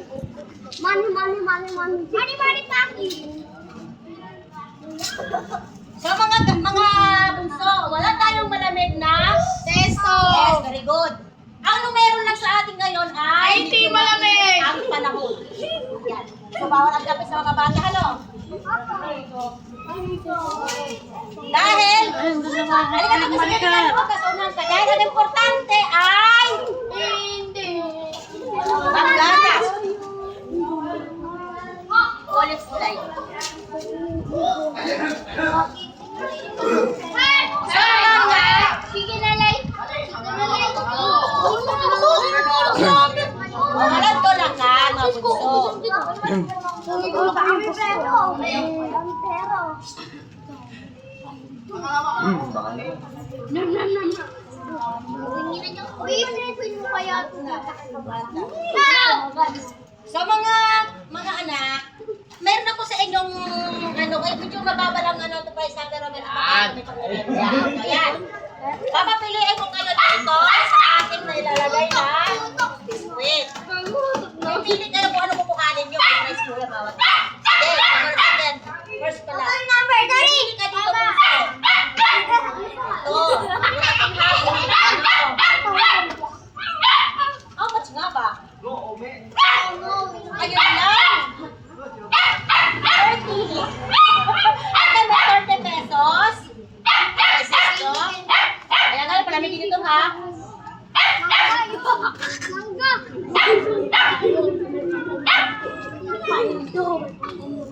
Money, Paki. So mga bunso, wala tayong malamig na Testo. Yes, very good. Ang numero lang sa atin ngayon ay Hindi malamig. ang panahon. Yan. So bawal ang kapit sa mga bata, ano? Dahil, halika na kasi ganyan mo, kasunan ka. Dahil ang importante ay Hindi. paglatas. Ulit kulay. Sige na, Lai. Mahalad ko lang ka, mga bunso. So mga anak, meron ako sa inyong medyo mababa lang ito pa isang pero meron pa Ayan. Papapiliin ko kayo dito sa ating nailalagay na biskuit. Pipili kayo kung ano kukuhanin nyo kung may school bawat. Okay, number 10. First pala. Pipili ka dito bunso. Ito. Yung ating hapon. How much nga ba? Ayun lang. 30. Ito may 30 pesos. Pesos ko. Kaya nga, palamigin ito ha.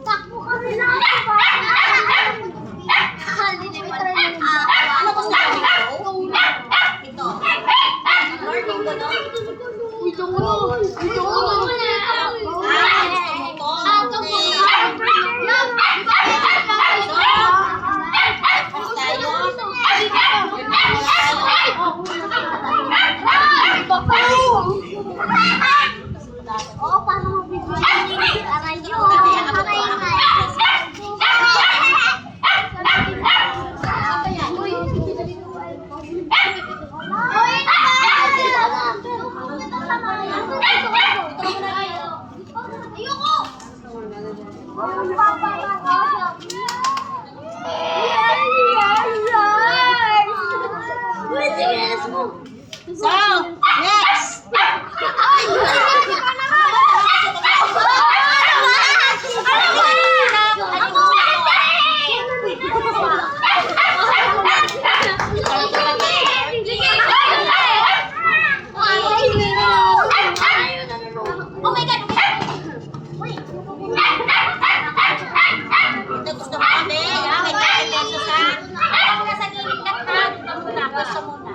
Takbo kami na. Ano gusto mo dito? Ito. Learning ko no? Gusto mo na. Ah, gusto mo to? Tapos tayo. Oh, paano mabibigyan? Aray yun. Aray nga. So, next. Oh my God! Ito gusto mo kami, ha? May 30 pesos, ha? Ako na sa gilid ka, ha? Ito muna, gusto muna.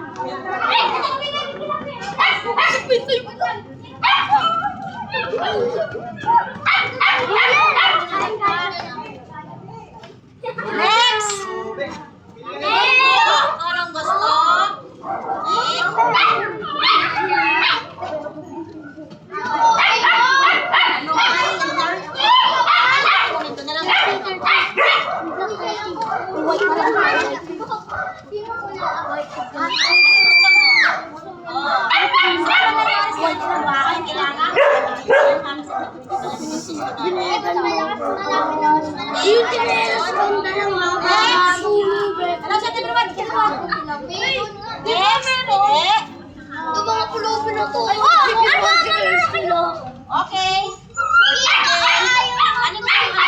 Next! Anong gusto? Ito na lang. Ano sa tinuwan? Yes, Ito mga pulupin na to. okay. Ano ba yung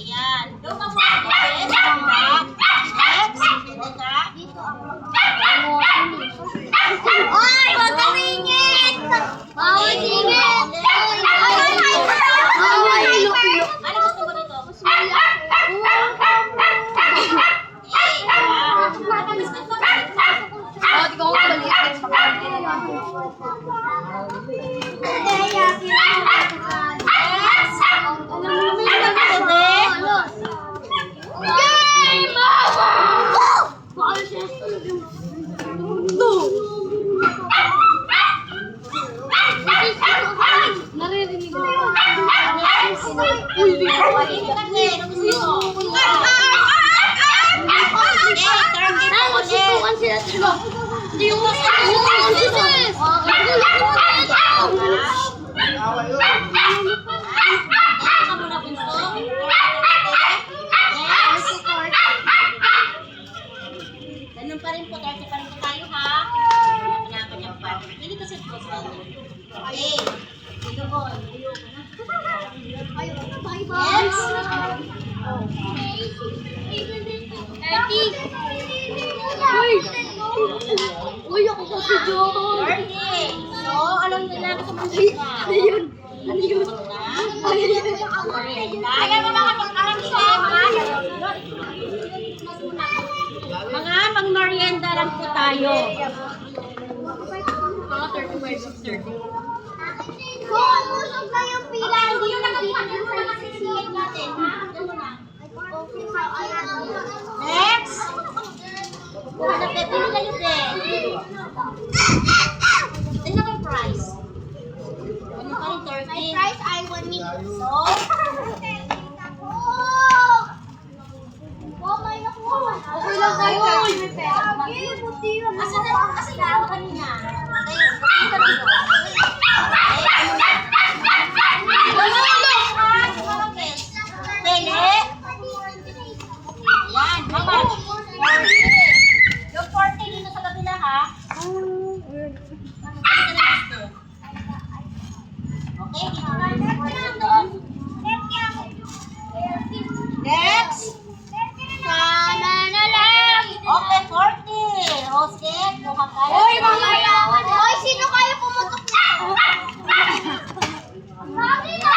yan. Doon ka muna ko, yes. Next. Pwede ka. Ay, huwag ka ringit! Bawal ringit! Ano gusto mo rito? Naririnig mo. Hindi mo Princess! Ganun pa rin po, 30 pa rin po tayo ha. Kanya-kanyang pa. Hindi kasi po sa okay. Dito po. Yes. Uy, ako kasi John. 30. So, alam nila na kung na. Ayun. Ano yun? Kaya mo mga pag-alam siya, mga pang-merienda lang po tayo. Mga 35, 30. Kung usog na yung pila, Hindi yun nakalimutan yung mga sisilig natin, ha? Ano na? Next! Hanap na pili kayo din. Tingnan ko yung price. Ano pa rin, 30? my price I want me. So, Okay lang tayo. asa na kasi ako kanina. Pili. Yan, mama. 40. Yung 40 dito sa kabila ha. Okay, dito na yung 40 doon. Next. Sana na lang. Okay, 40. Jose, kuha kayo. Hoy, mga yaman. Hoy, sino kayo pumutok na? Sabi na!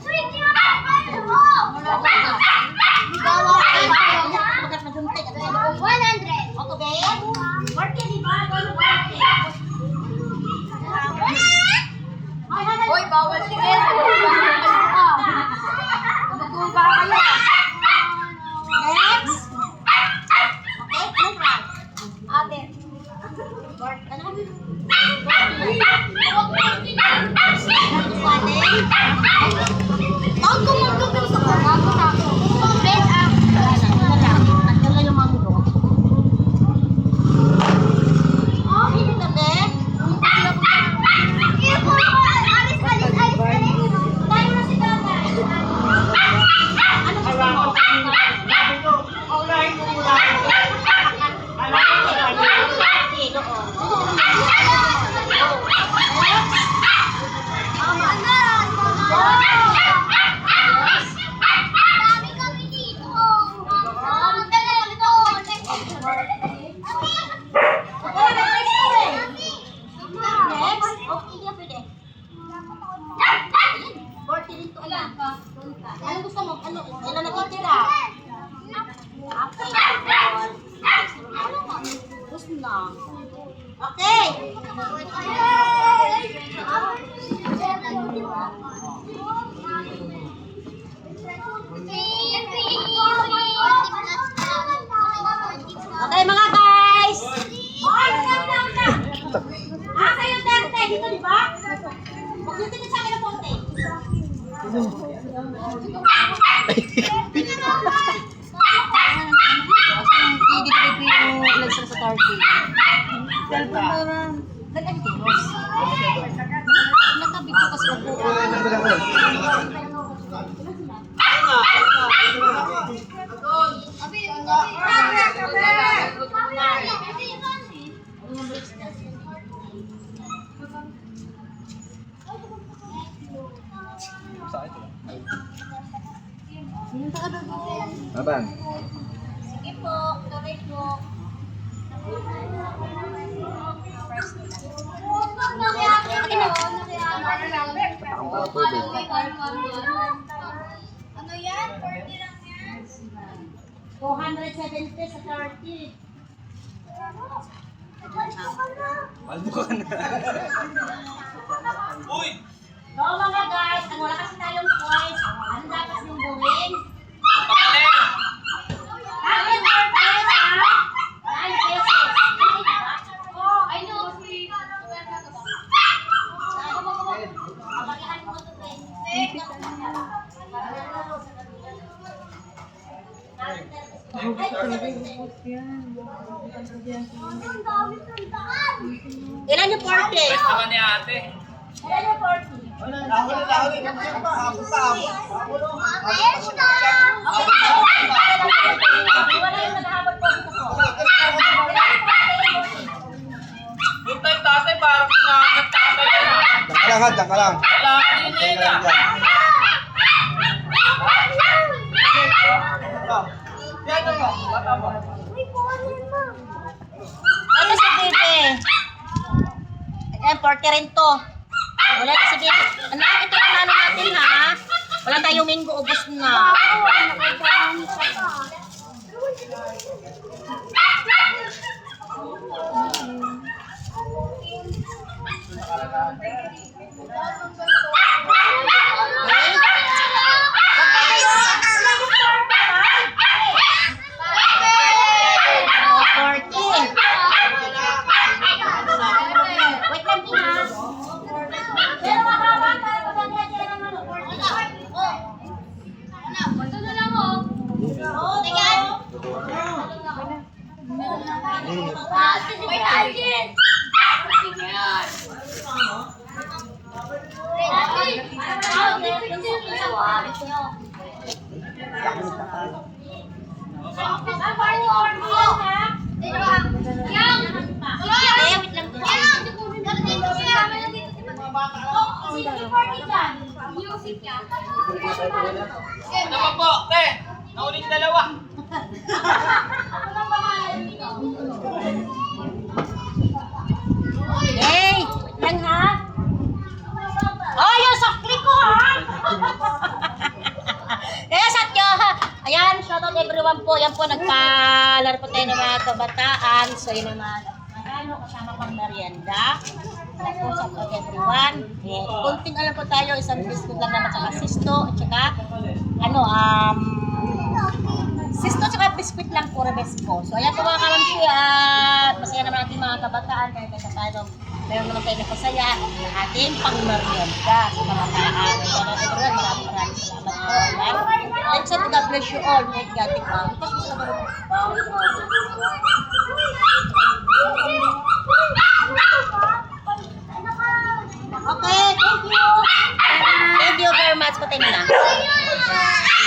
Sweet yun! Gawa kayo. 100. Okay, Ben? 40, di ba? 40. Hoy, bawal sige. Magkumpa kayo. Next. Okay, anong rank? Ate. Ano? Mango, mango, gusto ko. Mango na ako. Red up. Tatlo lang yung mango. Hindi na, Ben? Alis. Tayo na si Tatay. Ano gusto mo? Okay, doon. Dami kami dito. Next. Okay, yan pwede. 40 dito lang. Ano gusto mo? Ano? Ano nakitira? Okay. Gusto na. Okay. Okay mga guys. Kayo derte dito, di ba? Magtitingin sa akin ng konti. Abang. Sige po, tuloy po. Ang tubig. Ano yan? 40 lang yan. 270 sa 30. Paldo ka na. Uy! So mga guys, ang wala kasi tayong points, ano dapat yung gawin? Akin per pesos ha? 9 pesos. Oh, I know. Kapagihan mo ito, Ben. Ilan yung 40? Saka ni ate. Ilan yung 40? Wala yung naghahabol po dito po. Yung tayo tatay, parang pinangat tatay. Diyan ka lang ha, diyan ka lang. Wala kanina Diyan yun ka lang ah. dyan. Ano si Bebe? Ayan, 40 rin to. Wala na si Bebe. Anak, ito yung ano natin ha. Wala tayong minggo, ubos na. Wait lang din ha. Pero mababa tayo. Maganda sila ng ano. 40. Oh, tingnan. Wait, Alvin. Ano pa po, te? Nauling dalawa. Hey, lang ha? Oh, yung sakli ko ha? Sakyo ha? Ayan, shout out everyone po. Yan po, nagpalaro po tayo ng mga kabataan. So, yun naman. Ano, kasama pang merienda. Shout out everyone. Yeah. Kunting alam po tayo, isang biscuit lang naman sa sisto. At saka, sisto tsaka biskuit lang po, rebes po. So, ayan po mga kalamsi at masaya naman ating mga kabataan kahit sa paano meron naman tayo napasaya na ating pang-merienda sa kabataan. So, everyone, maraming salamat po. Ayan. Thanks and God bless you all. May gating pa.